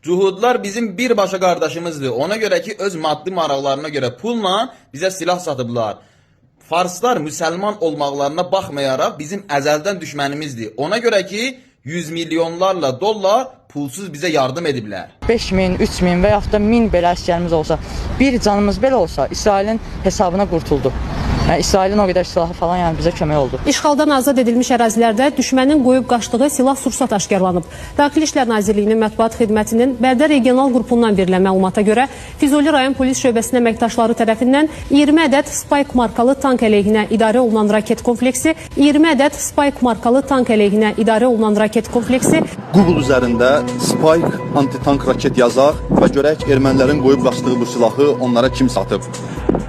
Cuhudlar bizim birbaşa qardaşımızdır. Ona görə ki, öz maddi maraqlarına görə pulla bizə silah satıblar. Farslar müsəlman olmaqlarına baxmayaraq bizim əzəldən düşmənimizdir. Ona görə ki, 100 milyonlarla dollar pulsuz bizə yardım ediblər. 5000, 3000 və yaxud da 1000 belə əsgərimiz olsa, bir canımız belə olsa, İsrailin hesabına qurtuldu. Yəni, İsrailin o qədər silahı falan yəni bizə kömək oldu. İşğaldan azad edilmiş ərazilərdə düşmənin qoyub qaçdığı silah-sursat aşkarlanıb. Daxili İşlər Nazirliyinin mətbuat xidmətinin Bərdə regional qrupundan verilən məlumata görə Füzuli rayon polis şöbəsinin əməkdaşları tərəfindən 20 ədəd Spike markalı tank əleyhinə idarə olunan raket kompleksi, 20 ədəd Spike markalı tank əleyhinə idarə olunan raket kompleksi Google üzərində Spike anti-tank raket yazaq və görək ermənilərin qoyub qaçdığı bu silahı onlara kim satıb.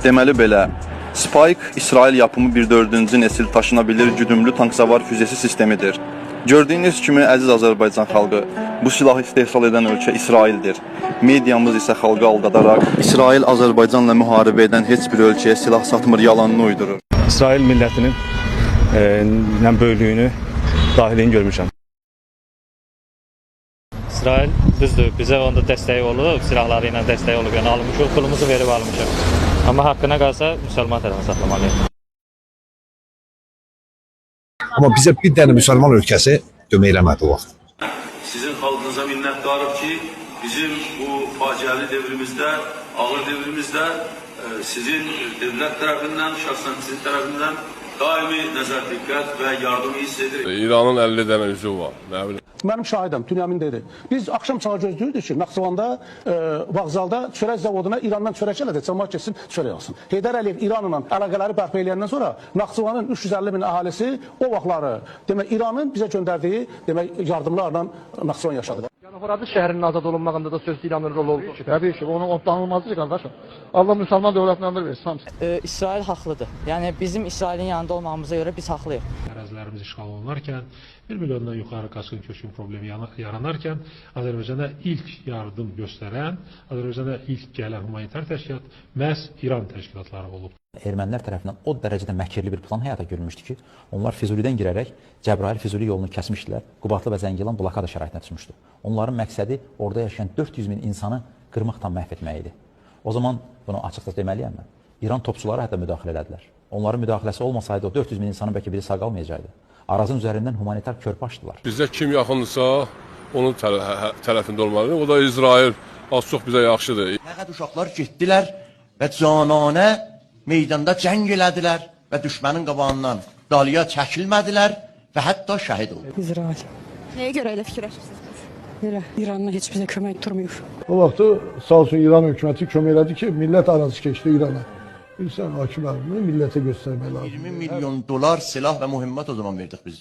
Deməli belə, Spike İsrail yapımı 1/4-cü nesil taşına bilir güdümlü tanksavar füzesi sistemidir. Gördüyünüz kimi əziz Azərbaycan xalqı, bu silahı istehsal edən ölkə İsraildir. Mediamız isə xalqı aldadaraq İsrail Azərbaycanla müharibə edən heç bir ölkəyə silah satmır yalanını uydurur. İsrail millətinin böyüklüyünü, dahiliyini görmüşəm. İsrail düzdür, bizə onda dəstəyi olub, silahları ilə dəstəyi olub, yəni almışıq, pulumuzu verib almışıq. Amma haqqına qalsa müsəlman tərəfini saxlamalıyıq. Amma bizə bir dənə müsəlman ölkəsi kömək eləmədi o vaxt. Sizin xalqınıza minnətdarım ki, bizim bu faciəli devrimizdə, ağır devrimizdə sizin dövlət tərəfindən, şəxsən sizin tərəfindən daimi nəzər diqqət və yardımı hiss edirik. İranın 50 dənə üzü var, nə bilim. Mənim şahidim, Tünyamin dedi. Biz axşam çağı gözləyirdik ki, Naxçıvanda, vağzalda çörək zavoduna İrandan çörək elədi, cəmaət keçsin, çörək alsın. Heydər Əliyev İranla əlaqələri bərpa eləyəndən sonra Naxçıvanın 350 min əhalisi o vaxtları demək İranın bizə göndərdiyi demək yardımlarla Naxçıvan yaşadı. Yəni Horadiz şəhərinin azad olunmağında da söz İranın rolu oldu ki, təbii ki, onun danılmazdır qardaşım. Allah müsəlman dövlətinə ömür versin hamısı. İsrail haqlıdır. Yəni bizim İsrailin yanında olmağımıza görə biz haqlıyıq. Ərazilərimiz işğal olunarkən, 1 milyondan yuxarı qaçqın köçkün problemi yaranarkən Azərbaycana ilk yardım göstərən, Azərbaycana ilk gələn humanitar təşkilat məhz İran təşkilatları olub. Ermənilər tərəfindən o dərəcədə məkirli bir plan həyata görülmüşdü ki, onlar Füzulidən girərək Cəbrayıl-Füzuli yolunu kəsmişdilər, Qubadlı və Zəngilan blokada şəraitinə düşmüşdü. Onların məqsədi orada yaşayan 400 min insanı qırmaqdan məhv etmək idi. O zaman bunu açıqca deməliyəm mən. İran topçuları hətta müdaxilə elədilər. Onların müdaxiləsi olmasaydı o 400 min insanın bəlkə biri sağ qalmayacaqdı. Arazın üzərindən humanitar körpü açdılar. Bizdə kim yaxınsa onun tərəfində olmalıdır. O da İsrail az çox bizə yaxşıdır. Fəqət uşaqlar getdilər və cananə meydanda cəng elədilər və düşmənin qabağından dalıya çəkilmədilər və hətta şəhid oldu. İsrail. Nəyə görə elə fikirləşirsiniz? Elə İranla heç bizə kömək durmuyor. O vaxtı sağ olsun İran hökuməti kömək elədi ki, millət arazı keçdi İrana. Bilirsən, hakimlərimizi millətə göstərmək lazım. 20 milyon dolar silah və mühimmat o zaman verdik biz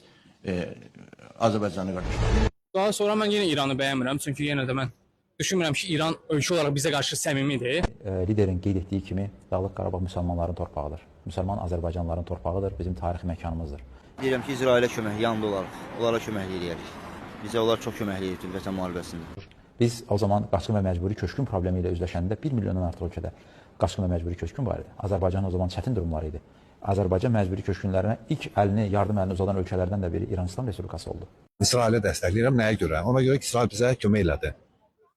Azərbaycanlı qardaşlar. Daha sonra mən yenə İranı bəyənmirəm, çünki yenə də mən düşünmürəm ki, İran ölkə olaraq bizə qarşı səmimidir. Liderin qeyd etdiyi kimi Dağlıq Qarabağ müsəlmanların torpağıdır. Müsəlman Azərbaycanlıların torpağıdır, bizim tarixi məkanımızdır. Deyirəm ki, İsrailə kömək, yanında olarıq, onlara köməklik edərik. Bizə onlar çox köməklik edir Vətən müharibəsində. Biz o zaman qaçqın və məcburi köçkün problemi ilə üzləşəndə 1 milyondan artıq ölkədə qaçqın və məcburi köçkün var idi. Azərbaycan o zaman çətin durumları idi. Azərbaycan məcburi köçkünlərinə ilk yardım əlini uzadan ölkələrdən də biri İran İslam Respublikası oldu. İsrailə dəstəkləyirəm, nəyə görə? Ona görə ki, İsrail bizə kömək elədi.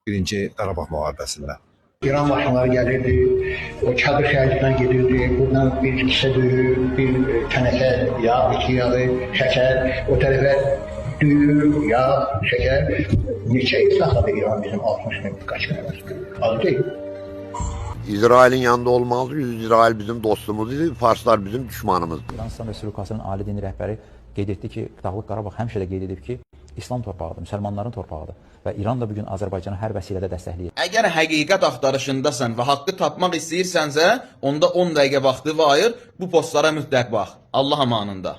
Birinci Qarabağ müharibəsində. İran maşınları gəlirdi, o Kəbir şəhərindən gedirdi, buradan bir kisə düyü, bir tənəkə yağ, bitki yağı, şəkər, o tərəfə düyü, yağ, şəkər. Neçə islahladı İran bizim 60 min qaçqınımız? Az deyil. İsrail'in yanında olmalıdır. İsrail bizim dostumuz idi, Farslar bizim düşmanımızdır. İran İslam Respublikasının ali dini rəhbəri qeyd etdi ki, Dağlıq Qarabağ həmişə də qeyd edib ki, İslam torpağıdır, müsəlmanların torpağıdır və İran da bugün Azərbaycanı hər vəsilədə dəstəkləyir. Əgər həqiqət axtarışındasan və haqqı tapmaq istəyirsənsə, onda 10 dəqiqə vaxtı ayır, bu postlara mütləq bax. Allah amanında.